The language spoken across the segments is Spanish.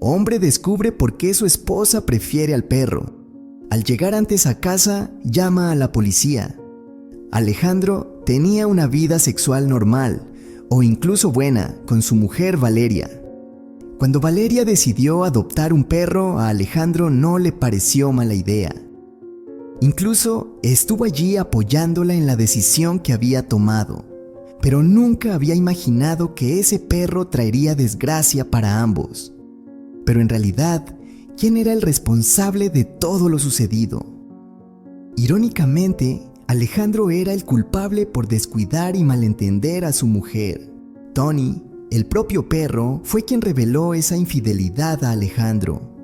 Hombre descubre por qué su esposa prefiere al perro. Al llegar antes a casa, llama a la policía. Alejandro tenía una vida sexual normal, o incluso buena, con su mujer Valeria. Cuando Valeria decidió adoptar un perro, a Alejandro no le pareció mala idea. Incluso estuvo allí apoyándola en la decisión que había tomado, pero nunca había imaginado que ese perro traería desgracia para ambos. Pero en realidad, ¿quién era el responsable de todo lo sucedido? Irónicamente, Alejandro era el culpable por descuidar y malentender a su mujer. Tony, el propio perro, fue quien reveló esa infidelidad a Alejandro.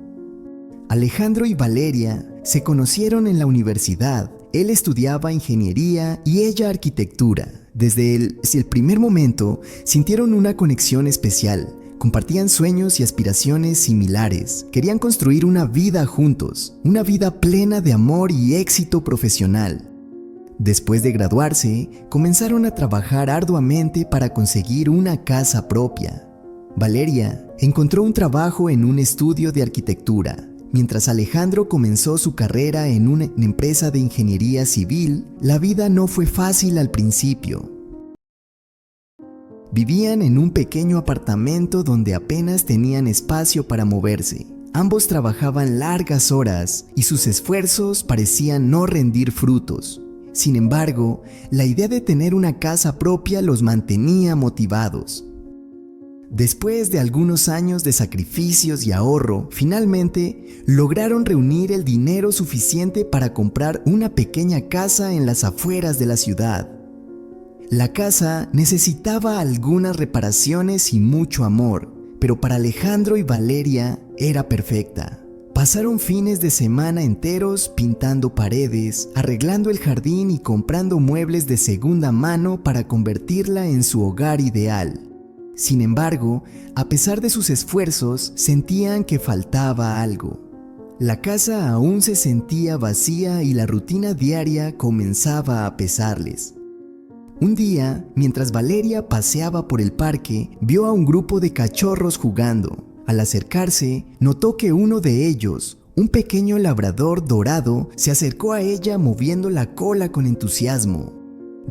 Alejandro y Valeria se conocieron en la universidad. Él estudiaba ingeniería y ella arquitectura. Desde el primer momento sintieron una conexión especial. Compartían sueños y aspiraciones similares. Querían construir una vida juntos, una vida plena de amor y éxito profesional. Después de graduarse, comenzaron a trabajar arduamente para conseguir una casa propia. Valeria encontró un trabajo en un estudio de arquitectura, mientras Alejandro comenzó su carrera en una empresa de ingeniería civil. La vida no fue fácil al principio. Vivían en un pequeño apartamento donde apenas tenían espacio para moverse. Ambos trabajaban largas horas y sus esfuerzos parecían no rendir frutos. Sin embargo, la idea de tener una casa propia los mantenía motivados. Después de algunos años de sacrificios y ahorro, finalmente lograron reunir el dinero suficiente para comprar una pequeña casa en las afueras de la ciudad. La casa necesitaba algunas reparaciones y mucho amor, pero para Alejandro y Valeria era perfecta. Pasaron fines de semana enteros pintando paredes, arreglando el jardín y comprando muebles de segunda mano para convertirla en su hogar ideal. Sin embargo, a pesar de sus esfuerzos, sentían que faltaba algo. La casa aún se sentía vacía y la rutina diaria comenzaba a pesarles. Un día, mientras Valeria paseaba por el parque, vio a un grupo de cachorros jugando. Al acercarse, notó que uno de ellos, un pequeño labrador dorado, se acercó a ella moviendo la cola con entusiasmo.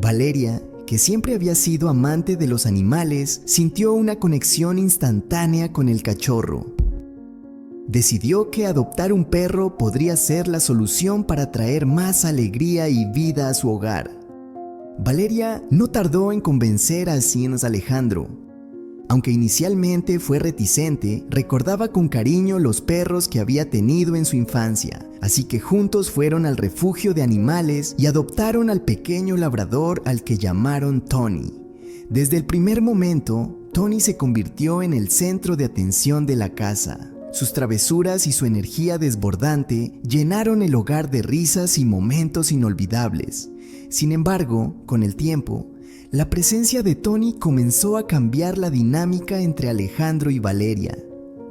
Valeria, que siempre había sido amante de los animales, sintió una conexión instantánea con el cachorro. Decidió que adoptar un perro podría ser la solución para traer más alegría y vida a su hogar. Valeria no tardó en convencer a Alejandro. Aunque inicialmente fue reticente, recordaba con cariño los perros que había tenido en su infancia, así que juntos fueron al refugio de animales y adoptaron al pequeño labrador al que llamaron Tony. Desde el primer momento, Tony se convirtió en el centro de atención de la casa. Sus travesuras y su energía desbordante llenaron el hogar de risas y momentos inolvidables. Sin embargo, con el tiempo, la presencia de Tony comenzó a cambiar la dinámica entre Alejandro y Valeria.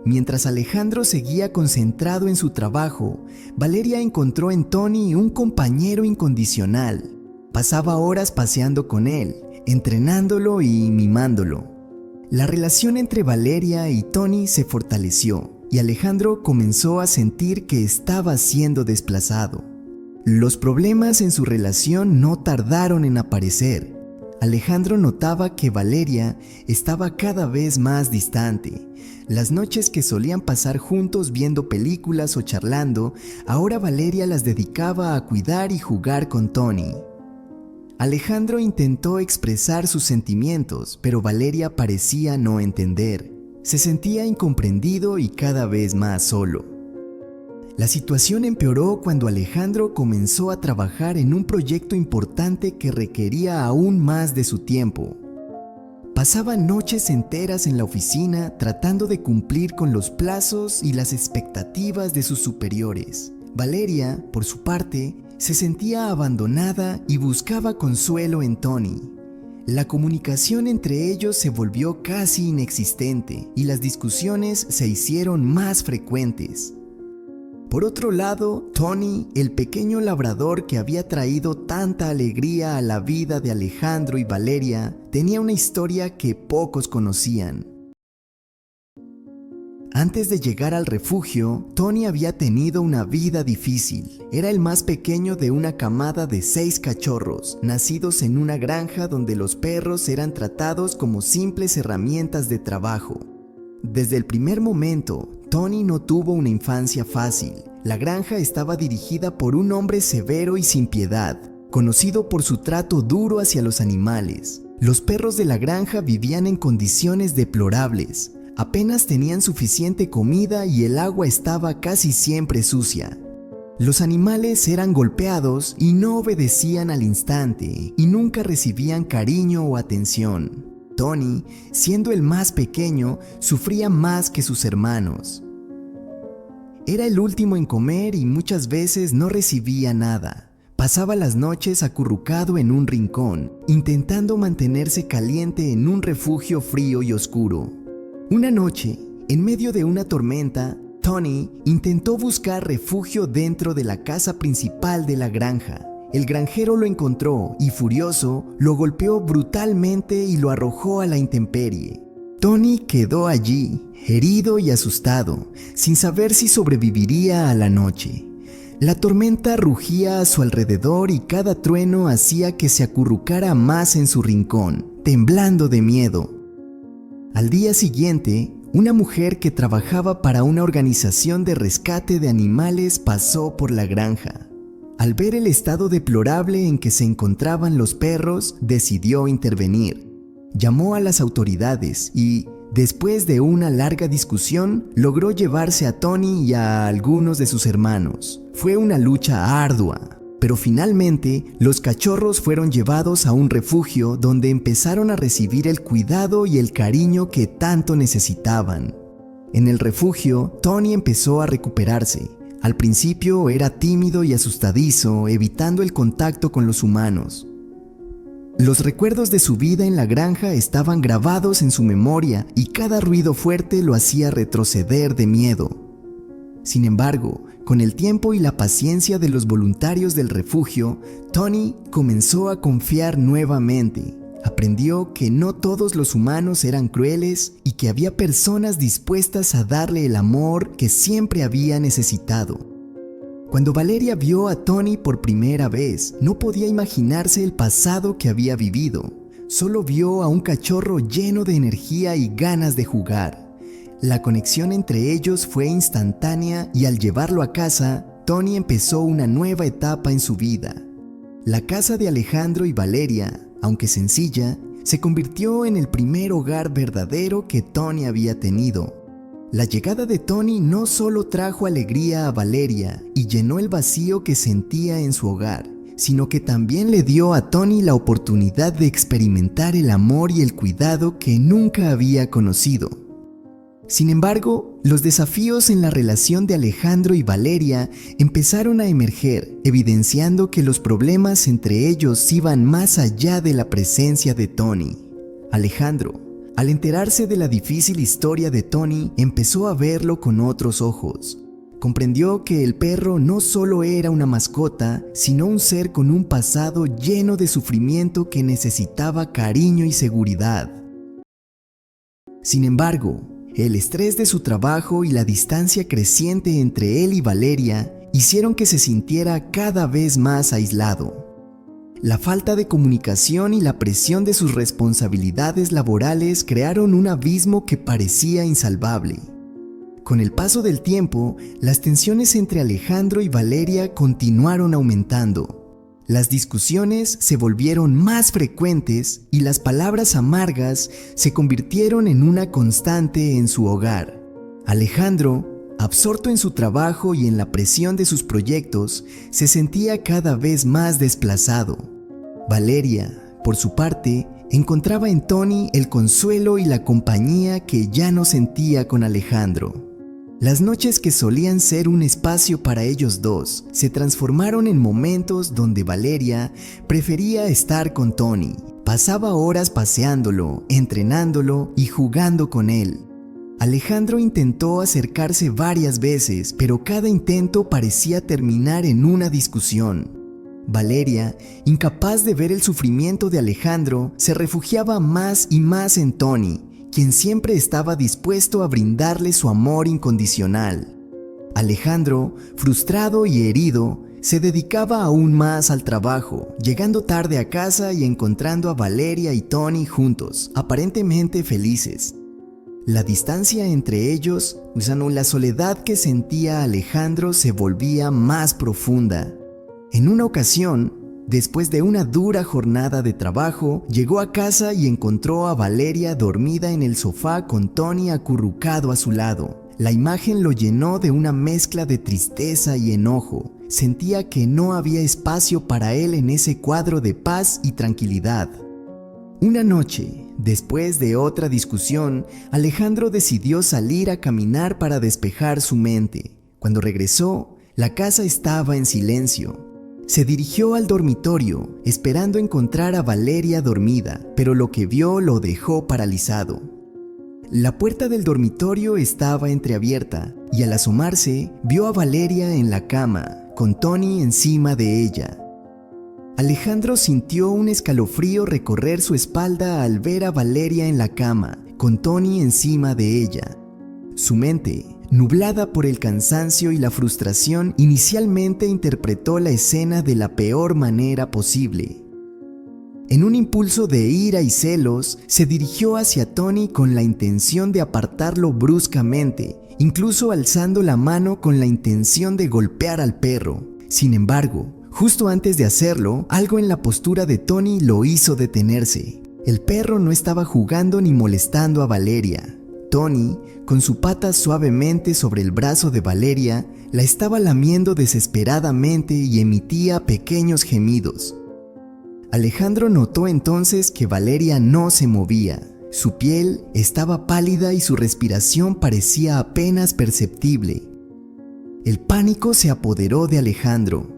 Mientras Alejandro seguía concentrado en su trabajo, Valeria encontró en Tony un compañero incondicional. Pasaba horas paseando con él, entrenándolo y mimándolo. La relación entre Valeria y Tony se fortaleció y Alejandro comenzó a sentir que estaba siendo desplazado. Los problemas en su relación no tardaron en aparecer. Alejandro notaba que Valeria estaba cada vez más distante. Las noches que solían pasar juntos viendo películas o charlando, ahora Valeria las dedicaba a cuidar y jugar con Tony. Alejandro intentó expresar sus sentimientos, pero Valeria parecía no entender. Se sentía incomprendido y cada vez más solo. La situación empeoró cuando Alejandro comenzó a trabajar en un proyecto importante que requería aún más de su tiempo. Pasaba noches enteras en la oficina tratando de cumplir con los plazos y las expectativas de sus superiores. Valeria, por su parte, se sentía abandonada y buscaba consuelo en Tony. La comunicación entre ellos se volvió casi inexistente y las discusiones se hicieron más frecuentes. Por otro lado, Tony, el pequeño labrador que había traído tanta alegría a la vida de Alejandro y Valeria, tenía una historia que pocos conocían. Antes de llegar al refugio, Tony había tenido una vida difícil. Era el más pequeño de una camada de 6 cachorros, nacidos en una granja donde los perros eran tratados como simples herramientas de trabajo. Desde el primer momento, Tony no tuvo una infancia fácil. La granja estaba dirigida por un hombre severo y sin piedad, conocido por su trato duro hacia los animales. Los perros de la granja vivían en condiciones deplorables. Apenas tenían suficiente comida y el agua estaba casi siempre sucia. Los animales eran golpeados y no obedecían al instante y nunca recibían cariño o atención. Tony, siendo el más pequeño, sufría más que sus hermanos. Era el último en comer y muchas veces no recibía nada. Pasaba las noches acurrucado en un rincón, intentando mantenerse caliente en un refugio frío y oscuro. Una noche, en medio de una tormenta, Tony intentó buscar refugio dentro de la casa principal de la granja. El granjero lo encontró y, furioso, lo golpeó brutalmente y lo arrojó a la intemperie. Tony quedó allí, herido y asustado, sin saber si sobreviviría a la noche. La tormenta rugía a su alrededor y cada trueno hacía que se acurrucara más en su rincón, temblando de miedo. Al día siguiente, una mujer que trabajaba para una organización de rescate de animales pasó por la granja. Al ver el estado deplorable en que se encontraban los perros, decidió intervenir. Llamó a las autoridades y, después de una larga discusión, logró llevarse a Tony y a algunos de sus hermanos. Fue una lucha ardua, pero finalmente los cachorros fueron llevados a un refugio donde empezaron a recibir el cuidado y el cariño que tanto necesitaban. En el refugio, Tony empezó a recuperarse. Al principio era tímido y asustadizo, evitando el contacto con los humanos. Los recuerdos de su vida en la granja estaban grabados en su memoria y cada ruido fuerte lo hacía retroceder de miedo. Sin embargo, con el tiempo y la paciencia de los voluntarios del refugio, Tony comenzó a confiar nuevamente. Aprendió que no todos los humanos eran crueles y que había personas dispuestas a darle el amor que siempre había necesitado. Cuando Valeria vio a Tony por primera vez, no podía imaginarse el pasado que había vivido. Solo vio a un cachorro lleno de energía y ganas de jugar. La conexión entre ellos fue instantánea y al llevarlo a casa, Tony empezó una nueva etapa en su vida. La casa de Alejandro y Valeria, aunque sencilla, se convirtió en el primer hogar verdadero que Tony había tenido. La llegada de Tony no solo trajo alegría a Valeria y llenó el vacío que sentía en su hogar, sino que también le dio a Tony la oportunidad de experimentar el amor y el cuidado que nunca había conocido. Sin embargo, los desafíos en la relación de Alejandro y Valeria empezaron a emerger, evidenciando que los problemas entre ellos iban más allá de la presencia de Tony. Alejandro, al enterarse de la difícil historia de Tony, empezó a verlo con otros ojos. Comprendió que el perro no solo era una mascota, sino un ser con un pasado lleno de sufrimiento que necesitaba cariño y seguridad. Sin embargo, el estrés de su trabajo y la distancia creciente entre él y Valeria hicieron que se sintiera cada vez más aislado. La falta de comunicación y la presión de sus responsabilidades laborales crearon un abismo que parecía insalvable. Con el paso del tiempo, las tensiones entre Alejandro y Valeria continuaron aumentando. Las discusiones se volvieron más frecuentes y las palabras amargas se convirtieron en una constante en su hogar. Alejandro, absorto en su trabajo y en la presión de sus proyectos, se sentía cada vez más desplazado. Valeria, por su parte, encontraba en Tony el consuelo y la compañía que ya no sentía con Alejandro. Las noches que solían ser un espacio para ellos dos se transformaron en momentos donde Valeria prefería estar con Tony. Pasaba horas paseándolo, entrenándolo y jugando con él. Alejandro intentó acercarse varias veces, pero cada intento parecía terminar en una discusión. Valeria, incapaz de ver el sufrimiento de Alejandro, se refugiaba más y más en Tony, quien siempre estaba dispuesto a brindarle su amor incondicional. Alejandro, frustrado y herido, se dedicaba aún más al trabajo, llegando tarde a casa y encontrando a Valeria y Tony juntos, aparentemente felices. La distancia entre ellos, la soledad que sentía Alejandro se volvía más profunda. En una ocasión, después de una dura jornada de trabajo, llegó a casa y encontró a Valeria dormida en el sofá con Tony acurrucado a su lado. La imagen lo llenó de una mezcla de tristeza y enojo. Sentía que no había espacio para él en ese cuadro de paz y tranquilidad. Una noche, después de otra discusión, Alejandro decidió salir a caminar para despejar su mente. Cuando regresó, la casa estaba en silencio. Se dirigió al dormitorio, esperando encontrar a Valeria dormida, pero lo que vio lo dejó paralizado. La puerta del dormitorio estaba entreabierta y al asomarse vio a Valeria en la cama, con Tony encima de ella. Alejandro sintió un escalofrío recorrer su espalda al ver a Valeria en la cama, con Tony encima de ella. Su mente, nublada por el cansancio y la frustración, inicialmente interpretó la escena de la peor manera posible. En un impulso de ira y celos, se dirigió hacia Tony con la intención de apartarlo bruscamente, incluso alzando la mano con la intención de golpear al perro. Sin embargo, justo antes de hacerlo, algo en la postura de Tony lo hizo detenerse. El perro no estaba jugando ni molestando a Valeria. Tony, con su pata suavemente sobre el brazo de Valeria, la estaba lamiendo desesperadamente y emitía pequeños gemidos. Alejandro notó entonces que Valeria no se movía. Su piel estaba pálida y su respiración parecía apenas perceptible. El pánico se apoderó de Alejandro.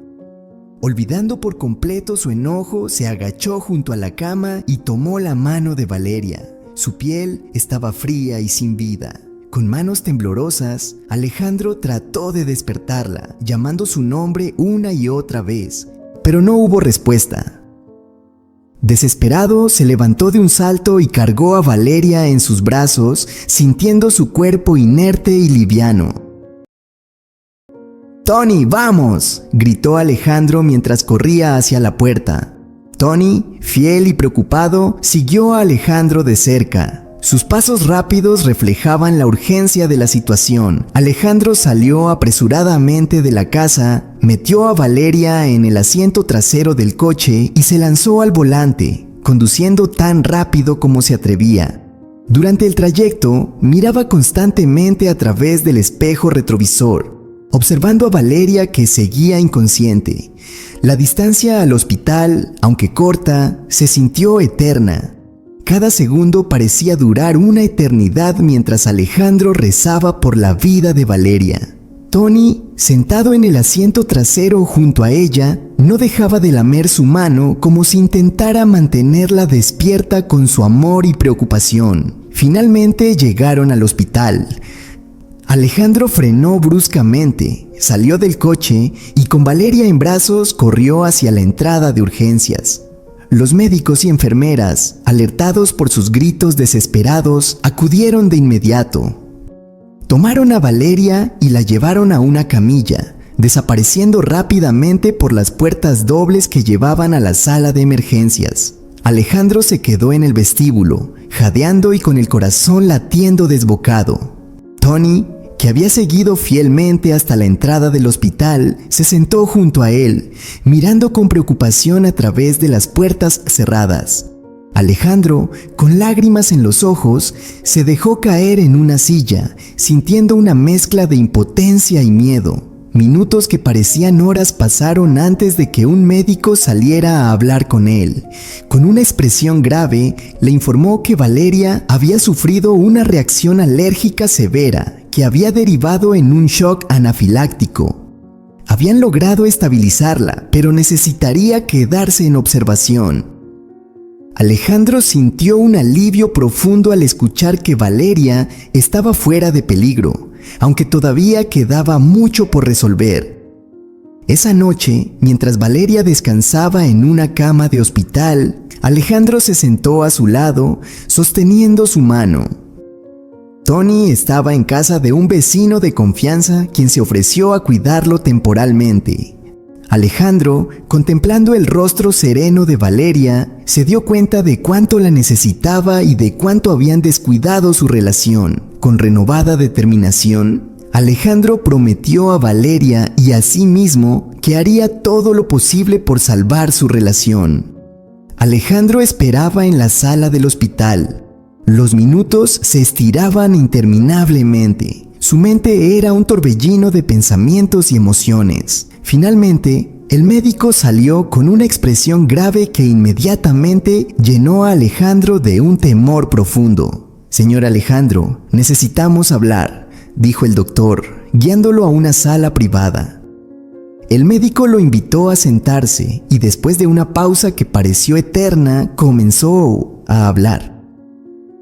Olvidando por completo su enojo, se agachó junto a la cama y tomó la mano de Valeria. Su piel estaba fría y sin vida. Con manos temblorosas, Alejandro trató de despertarla, llamando su nombre una y otra vez, pero no hubo respuesta. Desesperado, se levantó de un salto y cargó a Valeria en sus brazos, sintiendo su cuerpo inerte y liviano. «¡Tony, vamos!», gritó Alejandro mientras corría hacia la puerta. Tony, fiel y preocupado, siguió a Alejandro de cerca. Sus pasos rápidos reflejaban la urgencia de la situación. Alejandro salió apresuradamente de la casa, metió a Valeria en el asiento trasero del coche y se lanzó al volante, conduciendo tan rápido como se atrevía. Durante el trayecto, miraba constantemente a través del espejo retrovisor, observando a Valeria que seguía inconsciente. La distancia al hospital, aunque corta, se sintió eterna. Cada segundo parecía durar una eternidad mientras Alejandro rezaba por la vida de Valeria. Tony, sentado en el asiento trasero junto a ella, no dejaba de lamer su mano como si intentara mantenerla despierta con su amor y preocupación. Finalmente llegaron al hospital. Alejandro frenó bruscamente, salió del coche y con Valeria en brazos corrió hacia la entrada de urgencias. Los médicos y enfermeras, alertados por sus gritos desesperados, acudieron de inmediato. Tomaron a Valeria y la llevaron a una camilla, desapareciendo rápidamente por las puertas dobles que llevaban a la sala de emergencias. Alejandro se quedó en el vestíbulo, jadeando y con el corazón latiendo desbocado. Tony, que había seguido fielmente hasta la entrada del hospital, se sentó junto a él, mirando con preocupación a través de las puertas cerradas. Alejandro, con lágrimas en los ojos, se dejó caer en una silla, sintiendo una mezcla de impotencia y miedo. Minutos que parecían horas pasaron antes de que un médico saliera a hablar con él. Con una expresión grave, le informó que Valeria había sufrido una reacción alérgica severa, que había derivado en un shock anafiláctico. Habían logrado estabilizarla, pero necesitaría quedarse en observación. Alejandro sintió un alivio profundo al escuchar que Valeria estaba fuera de peligro, aunque todavía quedaba mucho por resolver. Esa noche, mientras Valeria descansaba en una cama de hospital, Alejandro se sentó a su lado, sosteniendo su mano. Tony estaba en casa de un vecino de confianza quien se ofreció a cuidarlo temporalmente. Alejandro, contemplando el rostro sereno de Valeria, se dio cuenta de cuánto la necesitaba y de cuánto habían descuidado su relación. Con renovada determinación, Alejandro prometió a Valeria y a sí mismo que haría todo lo posible por salvar su relación. Alejandro esperaba en la sala del hospital. Los minutos se estiraban interminablemente. Su mente era un torbellino de pensamientos y emociones. Finalmente, el médico salió con una expresión grave que inmediatamente llenó a Alejandro de un temor profundo. «Señor Alejandro, necesitamos hablar», dijo el doctor, guiándolo a una sala privada. El médico lo invitó a sentarse y después de una pausa que pareció eterna, comenzó a hablar.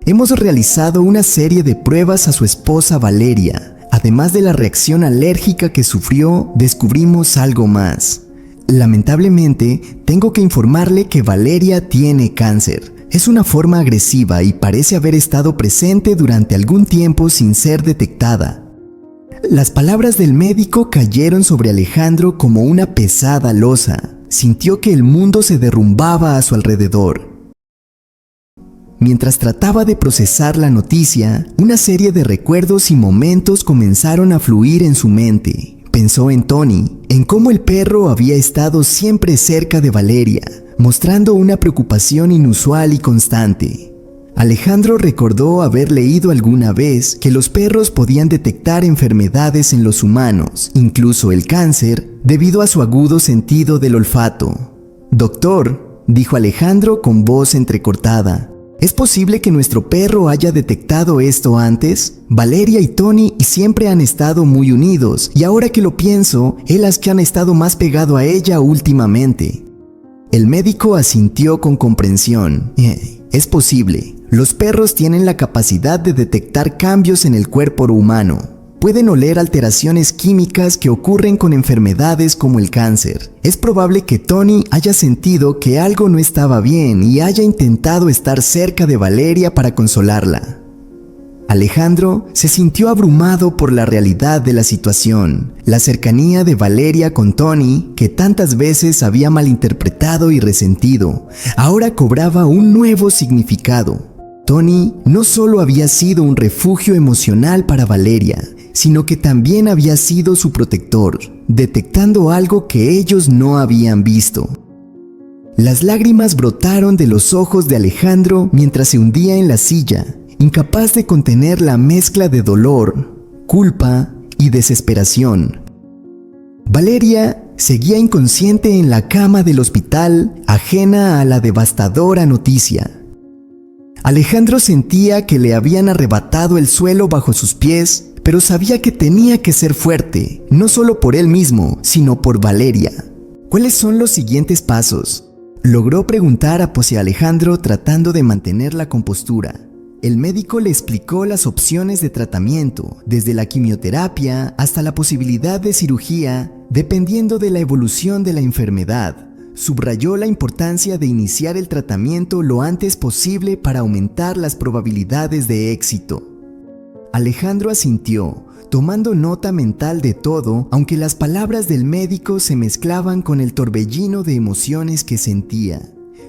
«Hemos realizado una serie de pruebas a su esposa Valeria. Además de la reacción alérgica que sufrió, descubrimos algo más. Lamentablemente, tengo que informarle que Valeria tiene cáncer. Es una forma agresiva y parece haber estado presente durante algún tiempo sin ser detectada». Las palabras del médico cayeron sobre Alejandro como una pesada losa. Sintió que el mundo se derrumbaba a su alrededor. Mientras trataba de procesar la noticia, una serie de recuerdos y momentos comenzaron a fluir en su mente. Pensó en Tony, en cómo el perro había estado siempre cerca de Valeria, mostrando una preocupación inusual y constante. Alejandro recordó haber leído alguna vez que los perros podían detectar enfermedades en los humanos, incluso el cáncer, debido a su agudo sentido del olfato. «Doctor», dijo Alejandro con voz entrecortada, ¿es posible que nuestro perro haya detectado esto antes? Valeria y Tony siempre han estado muy unidos, y ahora que lo pienso, él es que han estado más pegado a ella últimamente». El médico asintió con comprensión. «Es posible. Los perros tienen la capacidad de detectar cambios en el cuerpo humano. Pueden oler alteraciones químicas que ocurren con enfermedades como el cáncer. Es probable que Tony haya sentido que algo no estaba bien y haya intentado estar cerca de Valeria para consolarla». Alejandro se sintió abrumado por la realidad de la situación. La cercanía de Valeria con Tony, que tantas veces había malinterpretado y resentido, ahora cobraba un nuevo significado. Tony no solo había sido un refugio emocional para Valeria, sino que también había sido su protector, detectando algo que ellos no habían visto. Las lágrimas brotaron de los ojos de Alejandro mientras se hundía en la silla, incapaz de contener la mezcla de dolor, culpa y desesperación. Valeria seguía inconsciente en la cama del hospital, ajena a la devastadora noticia. Alejandro sentía que le habían arrebatado el suelo bajo sus pies, pero sabía que tenía que ser fuerte, no solo por él mismo, sino por Valeria. ¿Cuáles son los siguientes pasos?, logró preguntar hacia Alejandro tratando de mantener la compostura. El médico le explicó las opciones de tratamiento, desde la quimioterapia hasta la posibilidad de cirugía, dependiendo de la evolución de la enfermedad. Subrayó la importancia de iniciar el tratamiento lo antes posible para aumentar las probabilidades de éxito. Alejandro asintió, tomando nota mental de todo, aunque las palabras del médico se mezclaban con el torbellino de emociones que sentía.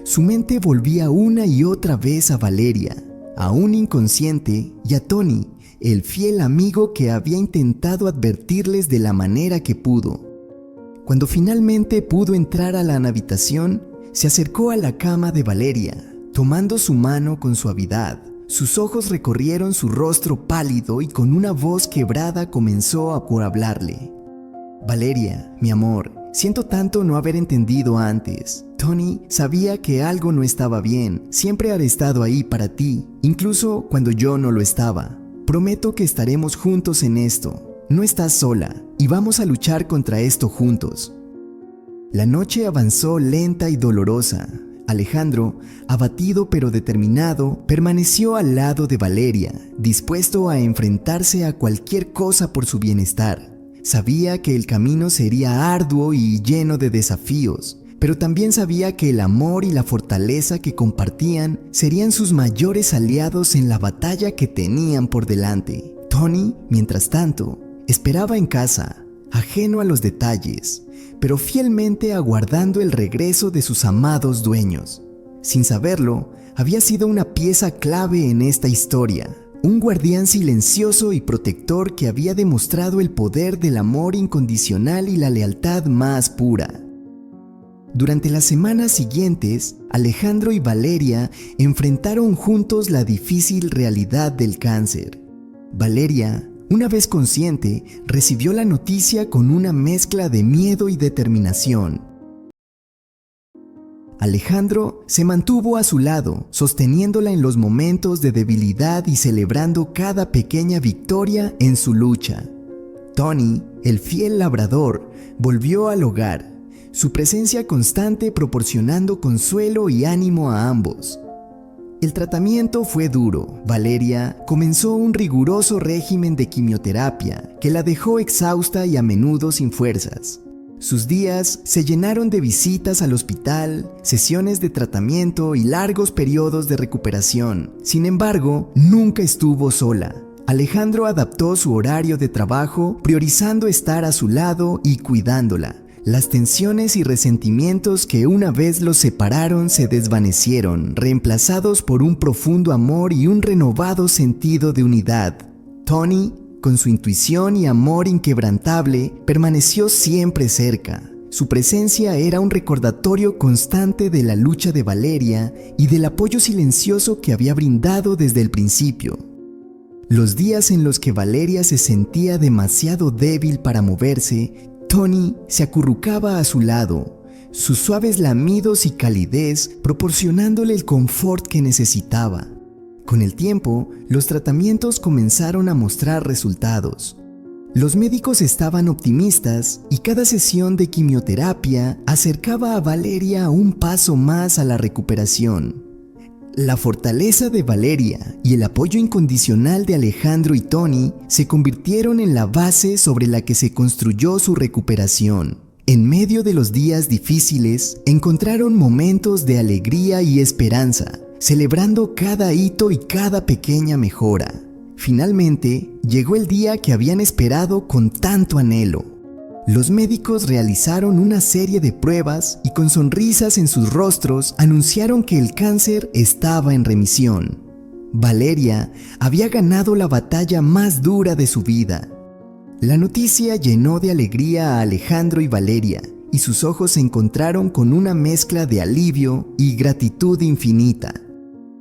Su mente volvía una y otra vez a Valeria, aún inconsciente, y a Tony, el fiel amigo que había intentado advertirles de la manera que pudo. Cuando finalmente pudo entrar a la habitación, se acercó a la cama de Valeria, tomando su mano con suavidad. Sus ojos recorrieron su rostro pálido y con una voz quebrada comenzó a hablarle. «Valeria, mi amor, siento tanto no haber entendido antes. Tony sabía que algo no estaba bien, siempre ha estado ahí para ti, incluso cuando yo no lo estaba. Prometo que estaremos juntos en esto. No estás sola y vamos a luchar contra esto juntos». La noche avanzó lenta y dolorosa. Alejandro, abatido pero determinado, permaneció al lado de Valeria, dispuesto a enfrentarse a cualquier cosa por su bienestar. Sabía que el camino sería arduo y lleno de desafíos, pero también sabía que el amor y la fortaleza que compartían serían sus mayores aliados en la batalla que tenían por delante. Tony, mientras tanto, esperaba en casa, ajeno a los detalles, pero fielmente aguardando el regreso de sus amados dueños. Sin saberlo, había sido una pieza clave en esta historia, un guardián silencioso y protector que había demostrado el poder del amor incondicional y la lealtad más pura. Durante las semanas siguientes, Alejandro y Valeria enfrentaron juntos la difícil realidad del cáncer. Valeria, una vez consciente, recibió la noticia con una mezcla de miedo y determinación. Alejandro se mantuvo a su lado, sosteniéndola en los momentos de debilidad y celebrando cada pequeña victoria en su lucha. Tony, el fiel labrador, volvió al hogar, su presencia constante proporcionando consuelo y ánimo a ambos. El tratamiento fue duro. Valeria comenzó un riguroso régimen de quimioterapia que la dejó exhausta y a menudo sin fuerzas. Sus días se llenaron de visitas al hospital, sesiones de tratamiento y largos periodos de recuperación. Sin embargo, nunca estuvo sola. Alejandro adaptó su horario de trabajo, priorizando estar a su lado y cuidándola. Las tensiones y resentimientos que una vez los separaron se desvanecieron, reemplazados por un profundo amor y un renovado sentido de unidad. Tony, con su intuición y amor inquebrantable, permaneció siempre cerca. Su presencia era un recordatorio constante de la lucha de Valeria y del apoyo silencioso que había brindado desde el principio. Los días en los que Valeria se sentía demasiado débil para moverse, Tony se acurrucaba a su lado, sus suaves lamidos y calidez proporcionándole el confort que necesitaba. Con el tiempo, los tratamientos comenzaron a mostrar resultados. Los médicos estaban optimistas y cada sesión de quimioterapia acercaba a Valeria un paso más a la recuperación. La fortaleza de Valeria y el apoyo incondicional de Alejandro y Tony se convirtieron en la base sobre la que se construyó su recuperación. En medio de los días difíciles, encontraron momentos de alegría y esperanza, celebrando cada hito y cada pequeña mejora. Finalmente, llegó el día que habían esperado con tanto anhelo. Los médicos realizaron una serie de pruebas y con sonrisas en sus rostros anunciaron que el cáncer estaba en remisión. Valeria había ganado la batalla más dura de su vida. La noticia llenó de alegría a Alejandro y Valeria, y sus ojos se encontraron con una mezcla de alivio y gratitud infinita.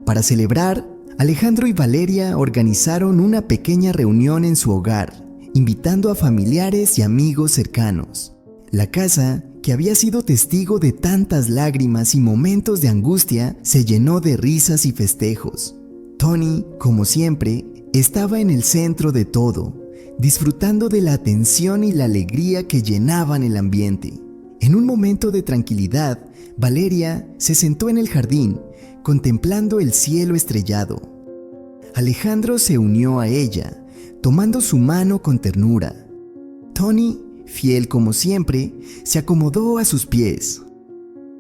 Para celebrar, Alejandro y Valeria organizaron una pequeña reunión en su hogar, invitando a familiares y amigos cercanos. La casa, que había sido testigo de tantas lágrimas y momentos de angustia, se llenó de risas y festejos. Tony, como siempre, estaba en el centro de todo, disfrutando de la atención y la alegría que llenaban el ambiente. En un momento de tranquilidad, Valeria se sentó en el jardín, contemplando el cielo estrellado. Alejandro se unió a ella, tomando su mano con ternura. Tony, fiel como siempre, se acomodó a sus pies.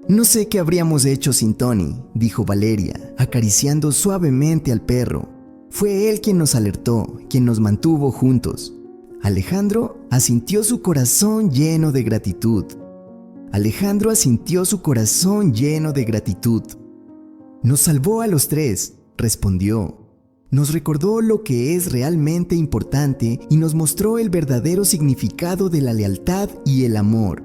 «No sé qué habríamos hecho sin Tony», dijo Valeria, acariciando suavemente al perro. «Fue él quien nos alertó, quien nos mantuvo juntos». Alejandro asintió su corazón lleno de gratitud. «Nos salvó a los tres», respondió. «Nos recordó lo que es realmente importante y nos mostró el verdadero significado de la lealtad y el amor».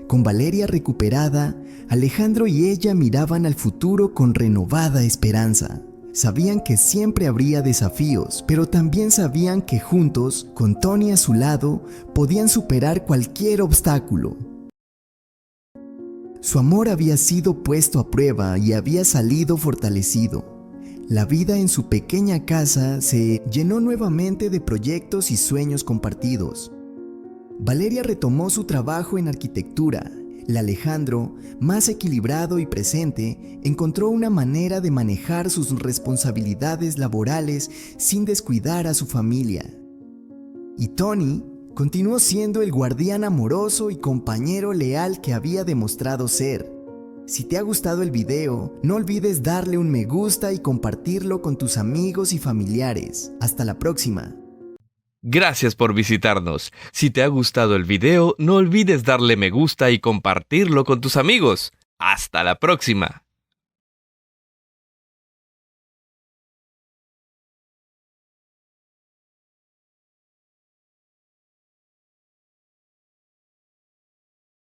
Con Valeria recuperada, Alejandro y ella miraban al futuro con renovada esperanza. Sabían que siempre habría desafíos, pero también sabían que juntos, con Tony a su lado, podían superar cualquier obstáculo. Su amor había sido puesto a prueba y había salido fortalecido. La vida en su pequeña casa se llenó nuevamente de proyectos y sueños compartidos. Valeria retomó su trabajo en arquitectura. El Alejandro, más equilibrado y presente, encontró una manera de manejar sus responsabilidades laborales sin descuidar a su familia. Y Tony, Continuó siendo el guardián amoroso y compañero leal que había demostrado ser. Si te ha gustado el video, no olvides darle un me gusta y compartirlo con tus amigos y familiares. Hasta la próxima. Gracias por visitarnos. Si te ha gustado el video, no olvides darle me gusta y compartirlo con tus amigos. ¡Hasta la próxima!